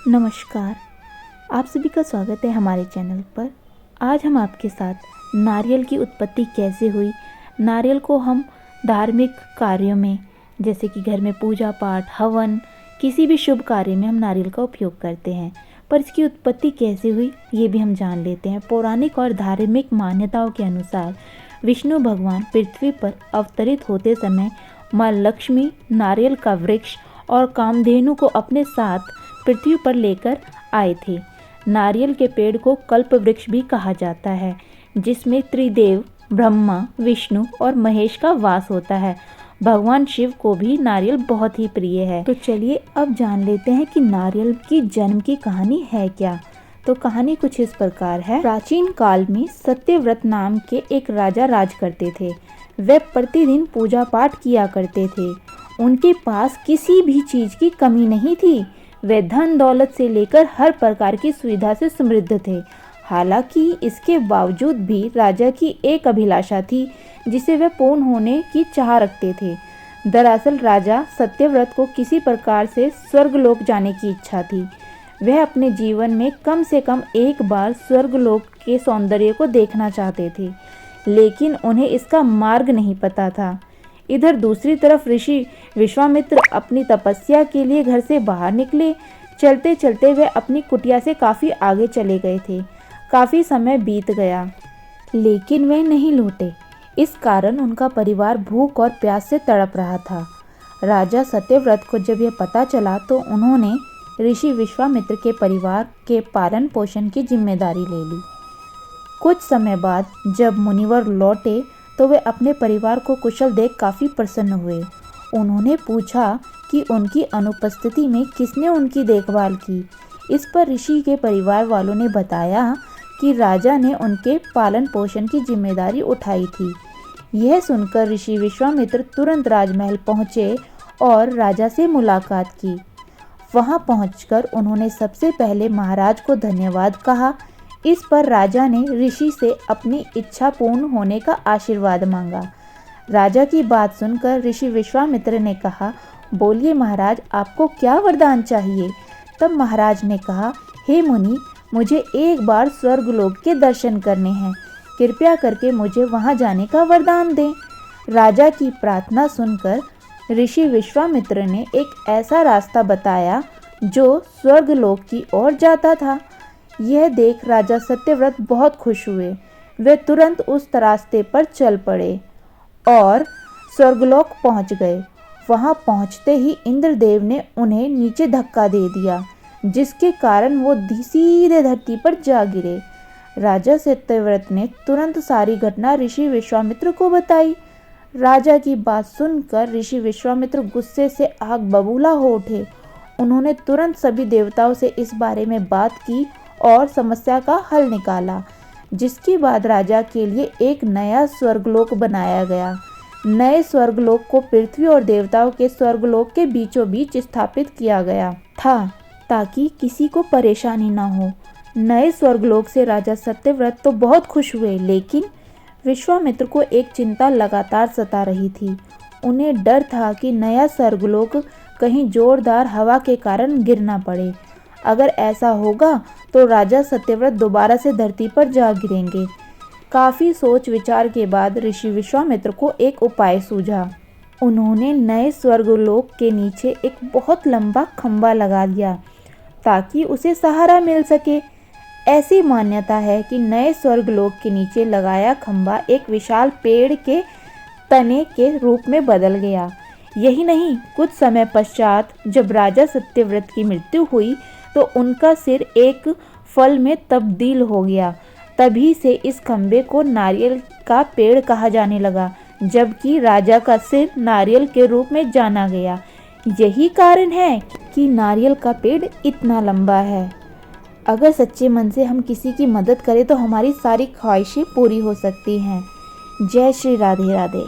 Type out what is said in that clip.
नमस्कार, आप सभी का स्वागत है हमारे चैनल पर। आज हम आपके साथ नारियल की उत्पत्ति कैसे हुई, नारियल को हम धार्मिक कार्यों में जैसे कि घर में पूजा पाठ, हवन, किसी भी शुभ कार्य में हम नारियल का उपयोग करते हैं, पर इसकी उत्पत्ति कैसे हुई ये भी हम जान लेते हैं। पौराणिक और धार्मिक मान्यताओं के अनुसार विष्णु भगवान पृथ्वी पर अवतरित होते समय माँ लक्ष्मी नारियल का वृक्ष और कामधेनु को अपने साथ पृथ्वी पर लेकर आए थे। नारियल के पेड़ को कल्प वृक्ष भी कहा जाता है, जिसमें त्रिदेव ब्रह्मा, विष्णु और महेश का वास होता है। भगवान शिव को भी नारियल बहुत ही प्रिय है। तो चलिए अब जान लेते हैं कि नारियल की जन्म की कहानी है क्या। तो कहानी कुछ इस प्रकार है। प्राचीन काल में सत्यव्रत नाम के एक राजा राज करते थे। वे प्रतिदिन पूजा पाठ किया करते थे। उनके पास किसी भी चीज की कमी नहीं थी। वे धन दौलत से लेकर हर प्रकार की सुविधा से समृद्ध थे। हालांकि इसके बावजूद भी राजा की एक अभिलाषा थी जिसे वे पूर्ण होने की चाह रखते थे। दरअसल राजा सत्यव्रत को किसी प्रकार से स्वर्गलोक जाने की इच्छा थी। वह अपने जीवन में कम से कम एक बार स्वर्गलोक के सौंदर्य को देखना चाहते थे, लेकिन उन्हें इसका मार्ग नहीं पता था। इधर दूसरी तरफ ऋषि विश्वामित्र अपनी तपस्या के लिए घर से बाहर निकले। चलते चलते वे अपनी कुटिया से काफ़ी आगे चले गए थे। काफ़ी समय बीत गया, लेकिन वे नहीं लौटे। इस कारण उनका परिवार भूख और प्यास से तड़प रहा था। राजा सत्यव्रत को जब यह पता चला तो उन्होंने ऋषि विश्वामित्र के परिवार के पालन पोषण की जिम्मेदारी ले ली। कुछ समय बाद जब मुनिवर लौटे तो वे अपने परिवार को कुशल देख काफ़ी प्रसन्न हुए। उन्होंने पूछा कि उनकी अनुपस्थिति में किसने उनकी देखभाल की। इस पर ऋषि के परिवार वालों ने बताया कि राजा ने उनके पालन पोषण की जिम्मेदारी उठाई थी। यह सुनकर ऋषि विश्वामित्र तुरंत राजमहल पहुँचे और राजा से मुलाकात की। वहाँ पहुँचकर उन्होंने सबसे पहले महाराज को धन्यवाद कहा। इस पर राजा ने ऋषि से अपनी इच्छा पूर्ण होने का आशीर्वाद मांगा। राजा की बात सुनकर ऋषि विश्वामित्र ने कहा, बोलिए महाराज, आपको क्या वरदान चाहिए। तब महाराज ने कहा, हे मुनि, मुझे एक बार स्वर्गलोक के दर्शन करने हैं। कृपया करके मुझे वहां जाने का वरदान दें। राजा की प्रार्थना सुनकर ऋषि विश्वामित्र ने एक ऐसा रास्ता बताया जो स्वर्गलोक की ओर जाता था। यह देख राजा सत्यव्रत बहुत खुश हुए। वे तुरंत उस रास्ते पर चल पड़े और स्वर्गलोक पहुंच गए। वहां पहुंचते ही इंद्रदेव ने उन्हें नीचे धक्का दे दिया, जिसके कारण वो सीधे धरती पर जा गिरे। राजा सत्यव्रत ने तुरंत सारी घटना ऋषि विश्वामित्र को बताई। राजा की बात सुनकर ऋषि विश्वामित्र गुस्से से आग बबूला हो उठे। उन्होंने तुरंत सभी देवताओं से इस बारे में बात की और समस्या का हल निकाला, जिसके बाद राजा के लिए एक नया स्वर्गलोक बनाया गया। नए स्वर्गलोक को पृथ्वी और देवताओं के स्वर्गलोक के बीचों बीच स्थापित किया गया था ताकि किसी को परेशानी ना हो। नए स्वर्गलोक से राजा सत्यव्रत तो बहुत खुश हुए, लेकिन विश्वामित्र को एक चिंता लगातार सता रही थी। उन्हें डर था कि नया स्वर्गलोक कहीं जोरदार हवा के कारण गिर ना पड़े। अगर ऐसा होगा तो राजा सत्यव्रत दोबारा से धरती पर जा गिरेंगे। काफ़ी सोच विचार के बाद ऋषि विश्वामित्र को एक उपाय सूझा। उन्होंने नए स्वर्गलोक के नीचे एक बहुत लंबा खंभा लगा दिया ताकि उसे सहारा मिल सके। ऐसी मान्यता है कि नए स्वर्गलोक के नीचे लगाया खंभा एक विशाल पेड़ के तने के रूप में बदल गया। यही नहीं, कुछ समय पश्चात जब राजा सत्यव्रत की मृत्यु हुई तो उनका सिर एक फल में तब्दील हो गया। तभी से इस खंबे को नारियल का पेड़ कहा जाने लगा, जबकि राजा का सिर नारियल के रूप में जाना गया। यही कारण है कि नारियल का पेड़ इतना लंबा है। अगर सच्चे मन से हम किसी की मदद करें तो हमारी सारी ख्वाहिशें पूरी हो सकती हैं। जय श्री राधे राधे।